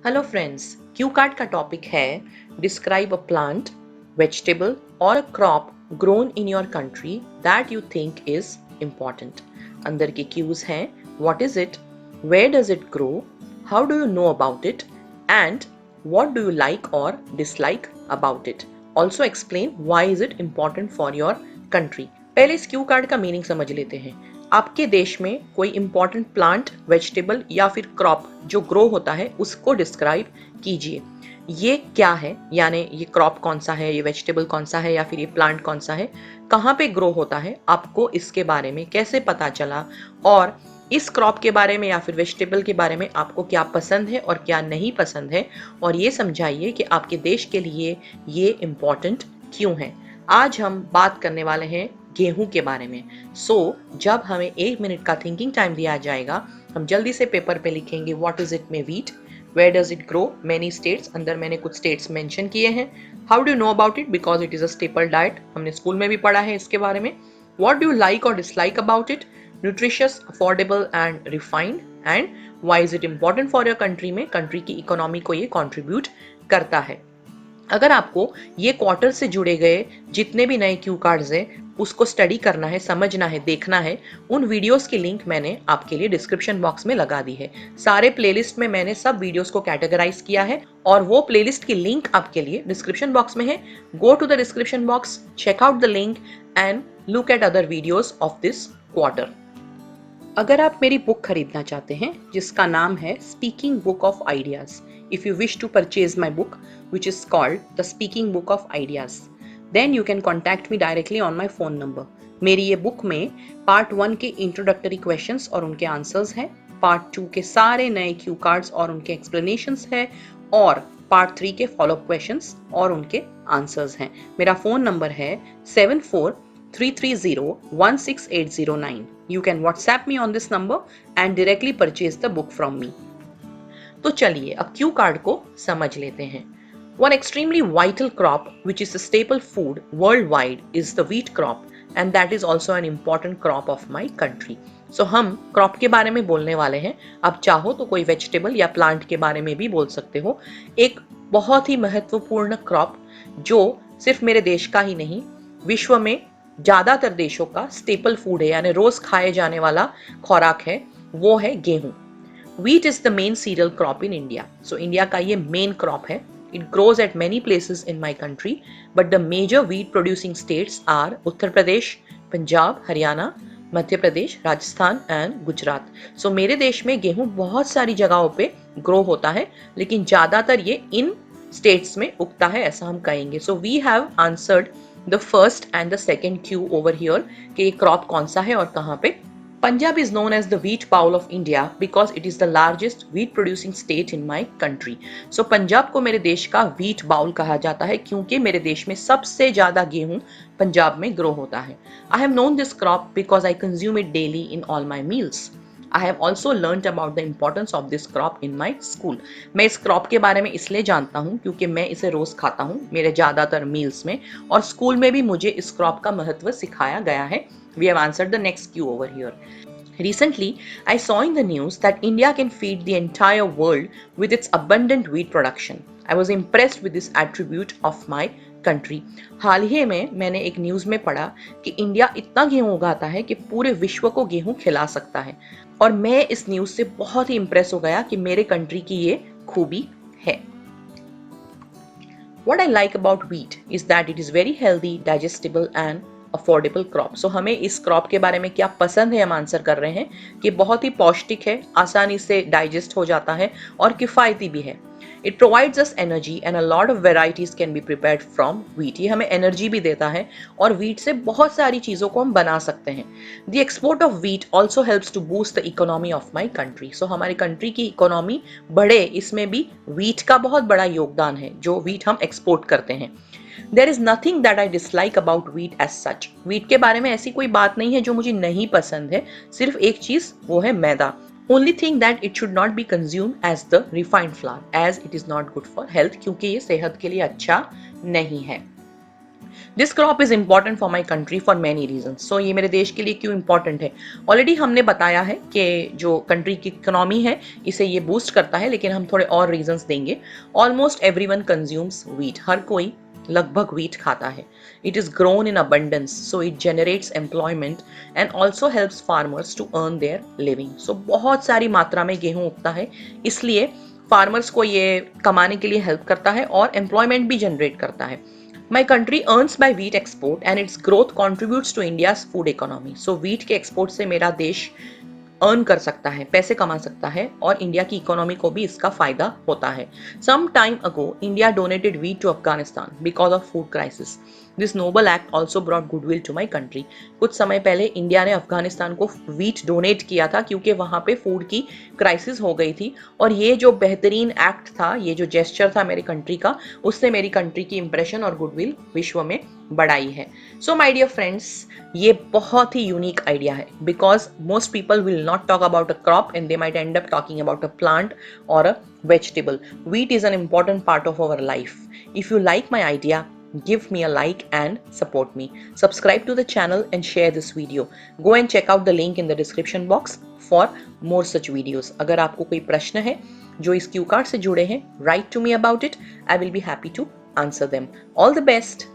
Hello friends, Q card का topic है describe a plant, vegetable और a crop grown in your country that you think is important. अंदर के cues हैं what is it, where does it grow, how do you know about it and what do you like or dislike about it. Also explain why is it important for your country. पहले इस Q card का meaning समझ लेते हैं। आपके देश में कोई इंपॉर्टेंट प्लांट, वेजिटेबल या फिर क्रॉप जो ग्रो होता है उसको डिस्क्राइब कीजिए। ये क्या है, यानी ये क्रॉप कौन सा है, ये वेजिटेबल कौन सा है या फिर ये प्लांट कौन सा है, कहाँ पे ग्रो होता है, आपको इसके बारे में कैसे पता चला, और इस क्रॉप के बारे में या फिर वेजिटेबल के बारे में आपको क्या पसंद है और क्या नहीं पसंद है, और ये समझाइए कि आपके देश के लिए ये इम्पोर्टेंट क्यों है। आज हम बात करने वाले हैं गेहूं के बारे में। जब हमें 1 मिनट का थिंकिंग टाइम दिया जाएगा, हम जल्दी से पेपर पे लिखेंगे व्हाट इज इट में wheat, where does it grow, many states, अंदर मैंने कुछ स्टेट्स मेंशन किए हैं। How do know about it, because it is a staple diet, हमने स्कूल में भी पढ़ा है इसके बारे में। व्हाट डू यू लाइक और dislike about it, nutritious, affordable and refined, and why is it important for your country, में कंट्री की इकोनॉमी को ये कंट्रीब्यूट करता है। अगर आपको ये क्वार्टर से जुड़े गए जितने भी नए क्यू कार्ड्स हैं उसको स्टडी करना है, समझना है, देखना है, उन वीडियोस की लिंक मैंने आपके लिए डिस्क्रिप्शन बॉक्स में लगा दी है। सारे प्लेलिस्ट में मैंने सब वीडियोस को कैटेगराइज किया है और वो प्लेलिस्ट की लिंक आपके लिए डिस्क्रिप्शन बॉक्स में है। Go to the description box, check out the link and look at other videos of this quarter. अगर आप मेरी बुक खरीदना चाहते हैं जिसका नाम है speaking book of ideas, if you wish to purchase my book which is called the speaking book of ideas, then you can contact me directly on my phone number. मेरी ये बुक में part 1 के introductory questions और उनके answers हैं, part 2 के सारे नए क्यू कार्ड्स और उनके एक्सप्लेनेशंस है, और पार्ट 3 के फॉलोअप क्वेश्चंस और उनके आंसर्स हैं। मेरा फोन नंबर है 7433016809। You can WhatsApp me on this number and directly purchase the book from me. तो चलिए अब क्यू कार्ड को समझ लेते हैं। One extremely vital crop which is a staple food worldwide is the wheat crop, and that is also an important crop of my country. So हम crop के बारे में बोलने वाले हैं। अब चाहो तो कोई वेजिटेबल या प्लांट के बारे में भी बोल सकते हो। एक बहुत ही महत्वपूर्ण क्रॉप जो सिर्फ मेरे देश का ही नहीं, विश्व में ज्यादातर देशों का स्टेपल फूड है, यानी रोज खाए जाने वाला खुराक है, वो है गेहूं। Wheat is the main cereal crop in India. So India का ये मेन क्रॉप है। It grows at many places in my country, but the major wheat producing states are Uttar Pradesh, Punjab, Haryana, Madhya Pradesh, Rajasthan and Gujarat. So मेरे देश में गेहूं बहुत सारी जगहों पे ग्रो होता है, लेकिन ज्यादातर ये इन स्टेट्स में उगता है, ऐसा हम कहेंगे। So we have answered the first and the second Q over here कि ये क्रॉप कौन सा है और कहाँ पे। Punjab is known as the wheat bowl of India because it is the largest wheat producing state in my country. So Punjab को मेरे देश का wheat bowl कहा जाता है क्योंकि मेरे देश में सबसे ज्यादा गेहूं पंजाब में ग्रो होता है। I have known this crop because I consume it daily in all my meals. I have also learnt about the importance of this crop in my school. मैं इस क्रॉप के बारे में इसलिए जानता हूँ क्योंकि मैं इसे रोज खाता हूँ मेरे ज्यादातर मील्स में, और स्कूल में भी मुझे इस क्रॉप का महत्व सिखाया गया है। We have answered the next Q over here. Recently, I saw in the news that India can feed the entire world with its abundant wheat production. I was impressed with this attribute of my country. हाल ही में मैंने एक news में पढ़ा कि India इतना गेहूं उगाता है कि पूरे विश्व को गेहूं खिला सकता है, और मैं इस न्यूज से बहुत ही इंप्रेस हो गया कि मेरे कंट्री की ये खूबी है। What I like about wheat is that it is very healthy, digestible and affordable crop. So हमें इस क्रॉप के बारे में क्या पसंद है हम आंसर कर रहे हैं कि बहुत ही पौष्टिक है, आसानी से डाइजेस्ट हो जाता है और किफायती भी है। It provides us energy and a lot of varieties can be prepared from wheat. ये हमें एनर्जी भी देता है और व्हीट से बहुत सारी चीजों को हम बना सकते हैं। The export of wheat also helps to boost the economy of my country. So हमारी कंट्री की इकोनॉमी बढ़े, इसमें भी व्हीट का बहुत बड़ा योगदान है जो व्हीट हम एक्सपोर्ट करते हैं। There is nothing that I dislike about wheat as such. Wheat के बारे में ऐसी कोई बात नहीं है जो मुझे नहीं पसंद है, सिर्फ एक चीज, वो है मैदा। Only thing that it should not be consumed as the refined flour, as it is not good for health, क्योंकि ये सेहत के लिए अच्छा नहीं है। This crop is important for my country for many reason. So ये मेरे देश के लिए क्यों इंपॉर्टेंट है, ऑलरेडी हमने बताया है कि जो कंट्री की इकोनॉमी है इसे ये बूस्ट करता है, लेकिन हम थोड़े और रीजंस देंगे. ऑलमोस्ट एवरीवन कंज्यूम्स व्हीट, हर कोई लगभग व्हीट खाता है. It is grown in abundance, so it generates employment and also helps farmers to earn their living. So बहुत सारी मात्रा में गेहूं उगता है, इसलिए फार्मर्स को ये कमाने के लिए हेल्प करता है और एम्प्लॉयमेंट भी जनरेट करता है. My country earns by wheat export and its growth contributes to India's food economy. So wheat के export से मेरा देश अर्न कर सकता है, पैसे कमा सकता है और इंडिया की इकोनॉमी को भी इसका फायदा होता है. Some time ago India donated wheat to Afghanistan because of food crisis. This noble act also brought goodwill to my country. कुछ समय पहले इंडिया ने अफगानिस्तान को व्हीट डोनेट किया था क्योंकि वहां पे फूड की क्राइसिस हो गई थी, और ये जो बेहतरीन एक्ट था, ये जो जेस्चर था मेरी कंट्री का, उससे मेरी कंट्री की इंप्रेशन और गुडविल विश्व में बढ़ाई है. सो माय डियर फ्रेंड्स, ये बहुत ही यूनिक आइडिया है because most people will not talk about a crop and they might and up talking about a plant और अ vegetable. Wheat is an important part of our life. If you like my idea, give me a like and support me. Subscribe to the channel and share this video. Go and check out the link in the description box for more such videos. अगर आपको कोई प्रश्न है जो इस Q card से जुड़े हैं, write to me about it. I will be happy to answer them. All the best.